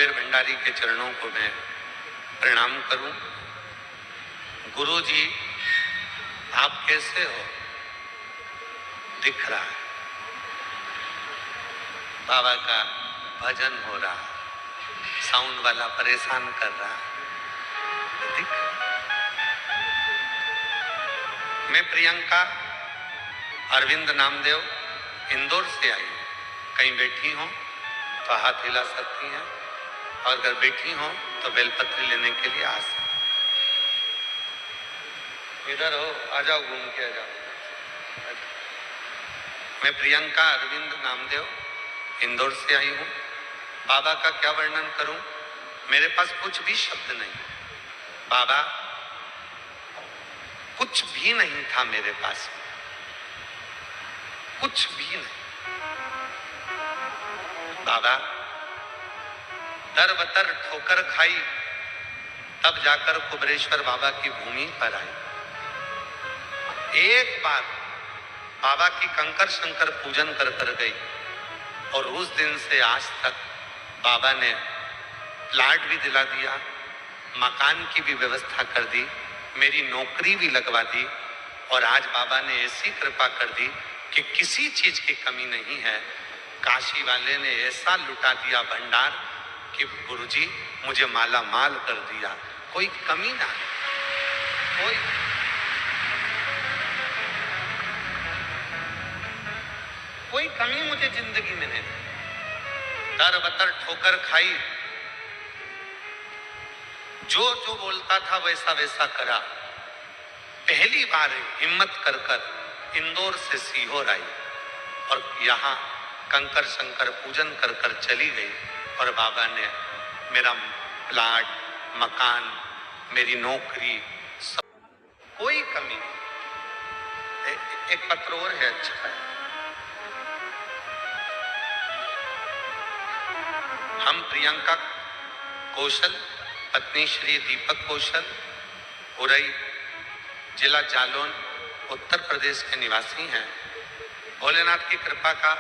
महावीर भंडारी के चरणों को मैं प्रणाम करूं। गुरु जी, आप कैसे हो? दिख रहा है, बाबा का भजन हो रहा है, साउंड वाला परेशान कर रहा है, दिख रहा है। मैं प्रियंका अरविंद नामदेव इंदौर से आई हूँ। कहीं बैठी हो तो हाथ हिला सकती हैं, और अगर बैठी हो तो बेलपत्री लेने के लिए आ सकती। इधर हो, आ जाओ, घूम के आ जाओ। मैं प्रियंका अरविंद नामदेव इंदौर से आई हूँ। बाबा का क्या वर्णन करूं, मेरे पास कुछ भी शब्द नहीं। बाबा कुछ भी नहीं था मेरे पास, कुछ भी नहीं। बाबा दर बतर ठोकर खाई, तब जाकर कुबरेश्वर बाबा की भूमि पर आई। एक बार बाबा की कंकर शंकर पूजन कर कर गई, और उस दिन से आज तक बाबा ने प्लाट भी दिला दिया, मकान की भी व्यवस्था कर दी, मेरी नौकरी भी लगवा दी, और आज बाबा ने ऐसी कृपा कर दी कि किसी चीज की कमी नहीं है। काशी वाले ने ऐसा लुटा दिया भंडार कि गुरुजी मुझे माला माल कर दिया, कोई कमी ना, कोई कमी मुझे जिंदगी में नहीं। दर बतर ठोकर खाई, जो जो बोलता था वैसा वैसा करा। पहली बार हिम्मत कर कर इंदौर से सीहोर आई, और यहाँ कंकर शंकर पूजन कर कर चली गई, और बाबा ने मेरा प्लाट, मकान, मेरी नौकरी, सब, कोई कमी नहीं। एक पत्र और है, अच्छा है। हम प्रियंका कौशल, पत्नी श्री दीपक कौशल, उरई जिला जालौन, उत्तर प्रदेश के निवासी हैं। भोलेनाथ की कृपा का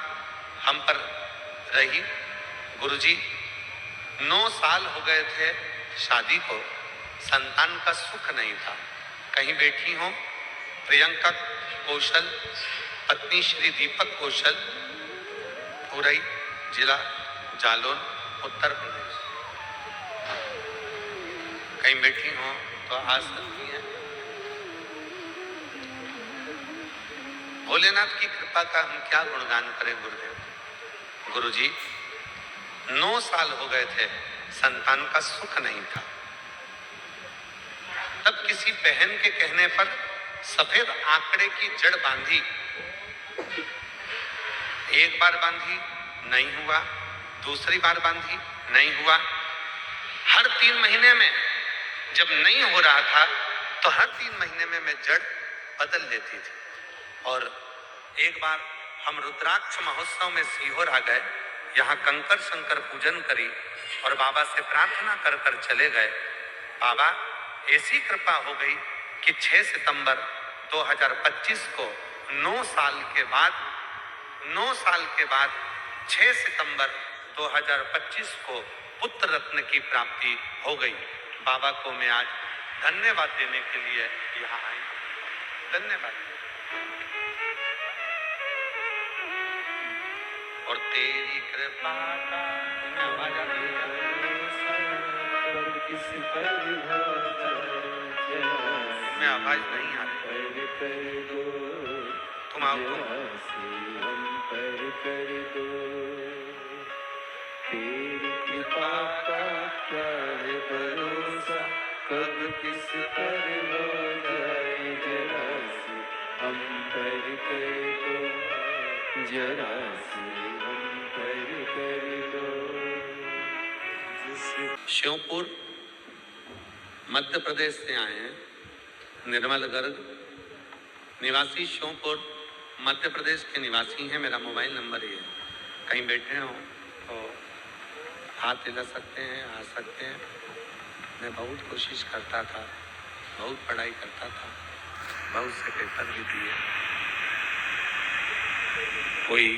हम पर रही। गुरुजी 9 साल हो गए थे शादी को, संतान का सुख नहीं था। कहीं बैठी हो, प्रियंका कौशल, पत्नी श्री दीपक कौशल, उरई जिला जालौन, उत्तर प्रदेश। कहीं बैठी हो तो आ सकती हैं। भोलेनाथ की कृपा का हम क्या गुणगान करें गुरुदेव। गुरुजी 9 साल हो गए थे, संतान का सुख नहीं था। तब किसी बहन के कहने पर सफेद आंकड़े की जड़ बांधी। एक बार बांधी, नहीं हुआ, दूसरी बार बांधी, नहीं हुआ। हर 3 महीने में जब नहीं हो रहा था तो हर 3 महीने में मैं जड़ बदल लेती थी। और एक बार हम रुद्राक्ष महोत्सव में सीहोर आ गए, यहाँ कंकर शंकर पूजन करी, और बाबा से प्रार्थना कर कर चले गए। बाबा ऐसी कृपा हो गई कि 6 सितंबर 2025 को 9 साल के बाद 6 सितंबर 2025 को पुत्र रत्न की प्राप्ति हो गई। बाबा को मैं आज धन्यवाद देने के लिए यहाँ आई। धन्यवाद। और तेरी कृपा का मैं आवाज नहीं आ रही, तुम आओ। तेरी कृपा का क्या है भरोसा, कब किस पर हो जाए, जरा सी हम पर कर दो, जरा सी हम पर कर दो। श्योपुर मध्य प्रदेश से आए हैं, निर्मल गर्ग निवासी, श्योपुर मध्य प्रदेश के निवासी हैं। मेरा मोबाइल नंबर ये है, कहीं बैठे हो तो हाथ हिला सकते हैं, आ सकते हैं। मैं बहुत कोशिश करता था, बहुत पढ़ाई करता था, बहुत से पेपर भी दिए, कोई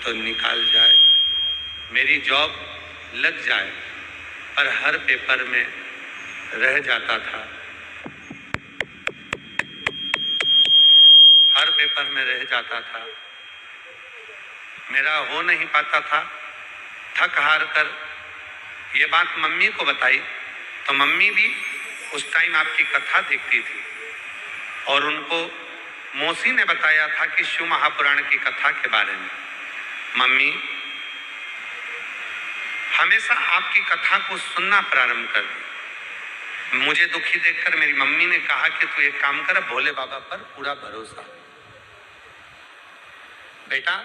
तो निकाल जाए, मेरी जॉब लग जाए, पर हर पेपर में रह जाता था, हर पेपर में रह जाता था, मेरा हो नहीं पाता था। थक हार कर ये बात मम्मी को बताई तो मम्मी भी उस टाइम आपकी कथा देखती थी और उनको मौसी ने बताया था कि शिव महापुराण की कथा के बारे में। मम्मी हमेशा आपकी कथा को सुनना प्रारंभ कर दी। मुझे दुखी देखकर मेरी मम्मी ने कहा कि तू एक काम कर, भोले बाबा पर पूरा भरोसा, बेटा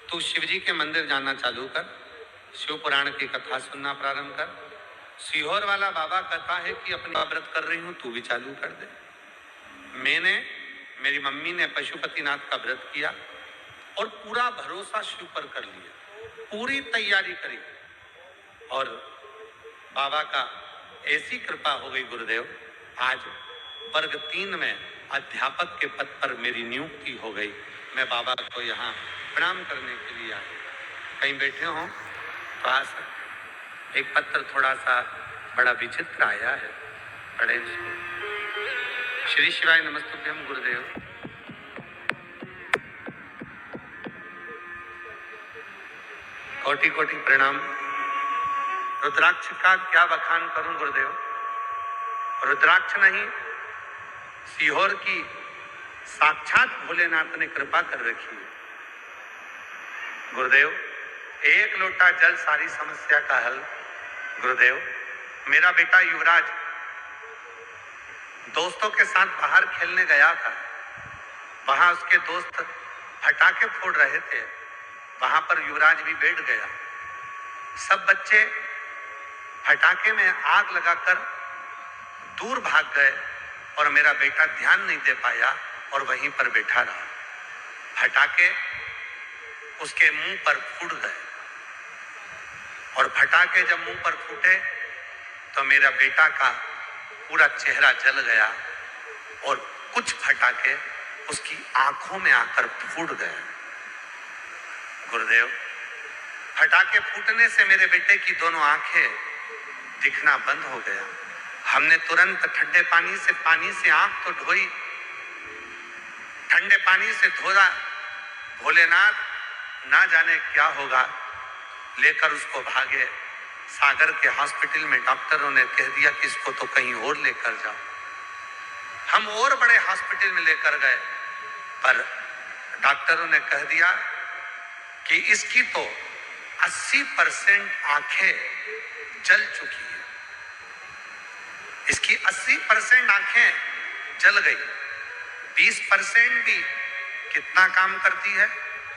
तू शिवजी के मंदिर जाना चालू कर, शिव पुराण की कथा सुनना प्रारंभ कर। सीहोर वाला बाबा कहता है कि अपना व्रत कर रही हूं, तू भी चालू कर दे। मेरी मम्मी ने पशुपतिनाथ का व्रत किया और पूरा भरोसा शिव पर कर लिया, पूरी तैयारी करी और बाबा का ऐसी कृपा हो गई गुरुदेव, आज वर्ग 3 में अध्यापक के पद पर मेरी नियुक्ति हो गई। मैं बाबा को यहाँ प्रणाम करने के लिए आया। कहीं बैठे हो तो आ सकते। एक पत्र थोड़ा सा बड़ा विचित्र आया है, पढ़े इसको। श्री शिवाय नमस्तुभ्यम गुरुदेव। कोटि कोटि प्रणाम। रुद्राक्ष का क्या बखान करूं गुरुदेव। रुद्राक्ष नहीं, सीहोर की साक्षात भोलेनाथ ने कृपा कर रखी है गुरुदेव। एक लोटा जल सारी समस्या का हल गुरुदेव। मेरा बेटा युवराज दोस्तों के साथ बाहर खेलने गया था, वहां उसके दोस्त पटाखे फोड़ रहे थे, वहां पर युवराज भी बैठ गया। सब बच्चे पटाखे में आग लगाकर दूर भाग गए और मेरा बेटा ध्यान नहीं दे पाया और वहीं पर बैठा रहा। पटाखे उसके मुंह पर फूट गए और पटाखे जब मुंह पर फूटे तो मेरा बेटा का पूरा चेहरा जल गया और कुछ पटाखे उसकी आंखों में आकर फूट गए गुरुदेव। पटाखे फूटने से मेरे बेटे की दोनों आंखें दिखना बंद हो गया। हमने तुरंत ठंडे पानी से आंख तो धोई, ठंडे पानी से धोया। भोलेनाथ ना जाने क्या होगा, लेकर उसको भागे। सागर के हॉस्पिटल में डॉक्टरों ने कह दिया कि इसको तो कहीं और लेकर जाओ। हम और बड़े हॉस्पिटल में लेकर गए, पर डॉक्टरों ने कह दिया कि इसकी तो 80% आंखें जल चुकी है। इसकी 80% आंखें जल गई, 20% भी कितना काम करती है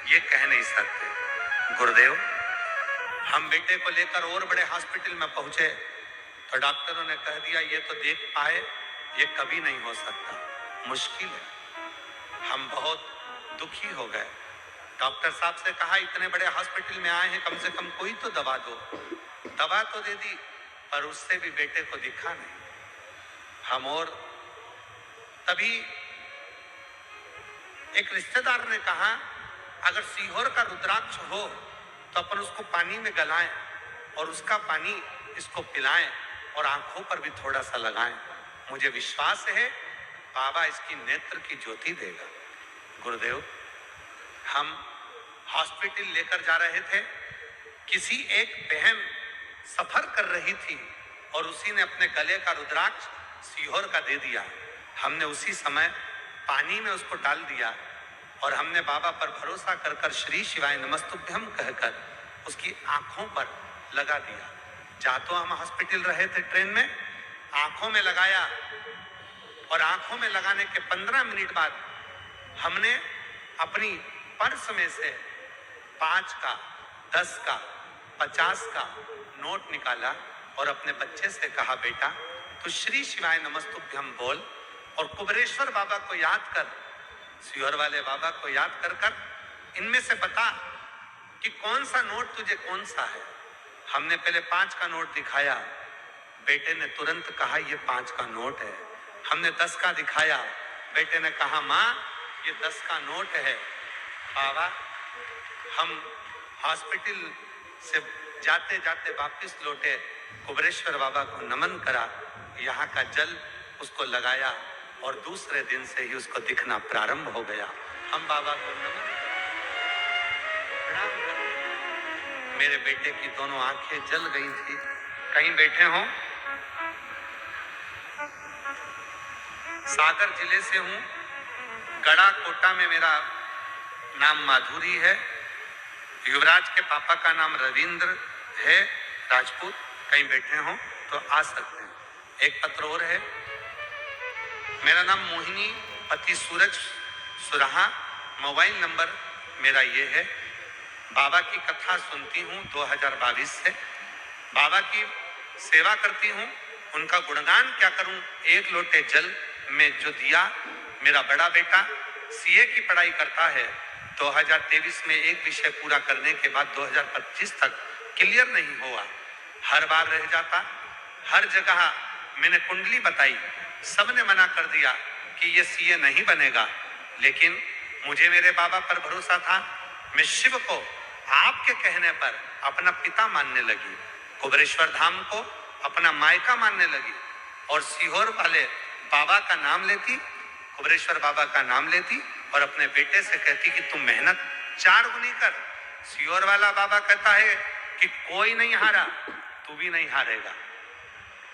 ये कह नहीं सकते गुरुदेव। हम बेटे को लेकर और बड़े हॉस्पिटल में पहुंचे तो डॉक्टरों ने कह दिया ये तो देख पाए, ये कभी नहीं हो सकता, मुश्किल है। हम बहुत दुखी हो गए। डॉक्टर साहब से कहा इतने बड़े हॉस्पिटल में आए हैं, कम से कम कोई तो दवा दो। दवा तो दे दी पर उससे भी बेटे को दिखा नहीं। हम और तभी एक रिश्तेदार ने कहा अगर सीहोर का रुद्राक्ष हो तो अपन उसको पानी में गलाएं और उसका पानी इसको पिलाएं और आंखों पर भी थोड़ा सा लगाएं। मुझे विश्वास है बाबा इसकी नेत्र की ज्योति देगा गुरुदेव। हम हॉस्पिटल लेकर जा रहे थे, किसी एक बहन सफर कर रही थी और उसी ने अपने गले का रुद्राक्ष सीहोर का दे दिया। हमने उसी समय पानी में उसको डाल दिया और हमने बाबा पर भरोसा कर कर श्री शिवाय नमस्तुभ्यम कहकर उसकी आंखों पर लगा दिया। जा तो हम हॉस्पिटल रहे थे ट्रेन में, आंखों में लगाया और आंखों में लगाने के 15 मिनट बाद हमने अपनी पर्स में से 5 का, 10 का, 50 का नोट निकाला और अपने बच्चे से कहा बेटा तो श्री शिवाय नमस्तुभ्यम बोल और कुबरेश्वर बाबा को याद कर, सीहोर वाले बाबा को याद कर कर इनमें से बता कि कौन सा नोट तुझे कौन सा है। हमने पहले 5 का नोट दिखाया, बेटे ने तुरंत कहा ये 5 का नोट है। हमने 10 का दिखाया, बेटे ने कहा माँ ये 10 का नोट है। बाबा हम हॉस्पिटल से जाते जाते वापिस लौटे, कुबरेश्वर बाबा को नमन करा, यहाँ का जल उसको लगाया और दूसरे दिन से ही उसको दिखना प्रारंभ हो गया। हम बाबा को नमन प्रणाम करते। मेरे बेटे की दोनों आंखें जल गई थी। कहीं बैठे हों? सागर जिले से हूं, गड़ा कोटा में मेरा नाम माधुरी है। युवराज के पापा का नाम रविंद्र है, राजपूत। कहीं बैठे हों तो आ सकते हैं। एक पत्र और है। मेरा नाम मोहिनी, पति सूरज सुराहा, मोबाइल नंबर मेरा ये है। बाबा की कथा सुनती हूँ 2022 से, बाबा की सेवा करती हूँ। उनका गुणगान क्या करूं। एक लोटे जल में जो दिया, मेरा बड़ा बेटा सीए की पढ़ाई करता है। 2023 में एक विषय पूरा करने के बाद 2025 तक क्लियर नहीं हुआ, हर बार रह जाता। हर जगह मैंने कुंडली बताई, सबने मना कर दिया कि ये सीए नहीं बनेगा, लेकिन मुझे मेरे बाबा पर भरोसा था। मैं शिव को आपके कहने पर अपना पिता मानने लगी, कुबरेश्वर धाम को अपना मायका मानने लगी और सीहोर वाले बाबा का नाम लेती, कुबरेश्वर बाबा का नाम लेती और अपने बेटे से कहती कि तुम मेहनत 4 गुनी कर। सीहोर वाला बाबा कहता है कि कोई नहीं हारा, तू भी नहीं हारेगा,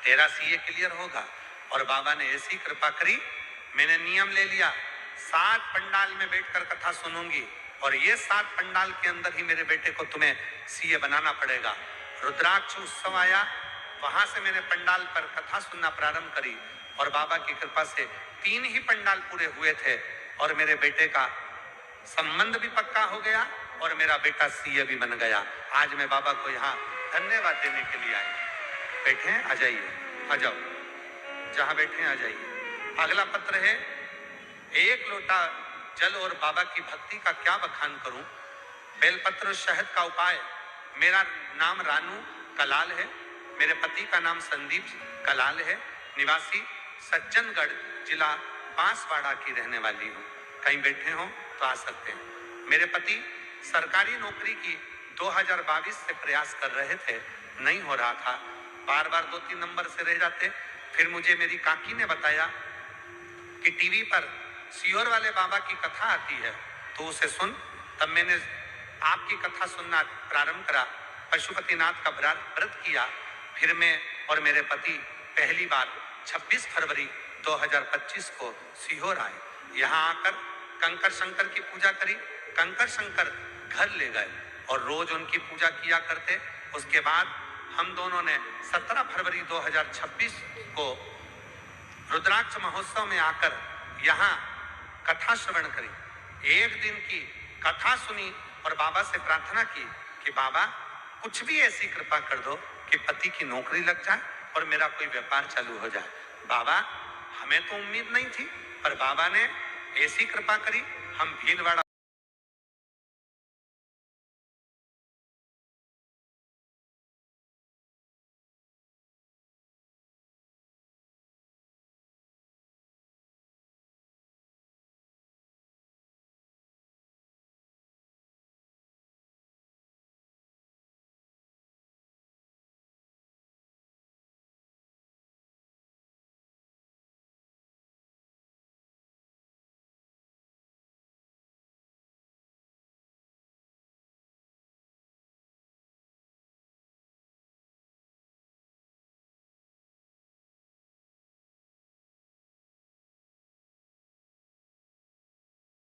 तेरा सीए क्लियर होगा। और बाबा ने ऐसी कृपा करी, मैंने नियम ले लिया, 7 पंडाल में बैठकर कथा सुनूंगी और ये 7 पंडाल के अंदर ही मेरे बेटे को तुम्हें सीए बनाना पड़ेगा। रुद्राक्ष उत्सव आया, वहां से मैंने पंडाल पर कथा सुनना प्रारंभ करी और बाबा की कृपा से 3 ही पंडाल पूरे हुए थे और मेरे बेटे का संबंध भी पक्का हो गया और मेरा बेटा सीए भी बन गया। आज मैं बाबा को यहाँ धन्यवाद देने के लिए आया। बैठे हैं, आ जाइए, आ जाओ, जहां बैठे हैं आ जाइए। अगला पत्र है। एक लोटा जल और बाबा की भक्ति का क्या बखान करूं। बेलपत्र शहद का उपाय। मेरा नाम रानू कलाल है, मेरे पति का नाम संदीप कलाल है, निवासी सज्जनगढ़, जिला बांसवाड़ा की रहने वाली हूँ। कहीं बैठे हो तो आ सकते हैं। मेरे पति सरकारी नौकरी की 2022 से प्रयास कर रहे थे, नहीं हो रहा था, बार बार 2-3 नंबर से रह जाते। फिर मुझे मेरी काकी ने बताया कि टीवी पर सीहोर वाले बाबा की कथा आती है, तो उसे सुन। तब मैंने आपकी कथा सुनना प्रारंभ करा, पशुपतिनाथ का व्रत किया। फिर मैं और मेरे पति पहली बार 26 फरवरी 2025 को सीहोर आए। यहाँ आकर कंकर शंकर की पूजा करी, कंकर शंकर घर ले गए और रोज उनकी पूजा किया करते। उसके बाद हम दोनों ने 17 फरवरी 2026 को रुद्राक्ष महोत्सव में आकर यहाँ कथा श्रवण करी। एक दिन की कथा सुनी और बाबा से प्रार्थना की कि बाबा कुछ भी ऐसी कृपा कर दो कि पति की नौकरी लग जाए और मेरा कोई व्यापार चालू हो जाए। बाबा, हमें तो उम्मीद नहीं थी, पर बाबा ने ऐसी कृपा करी। हम भीलवाड़ा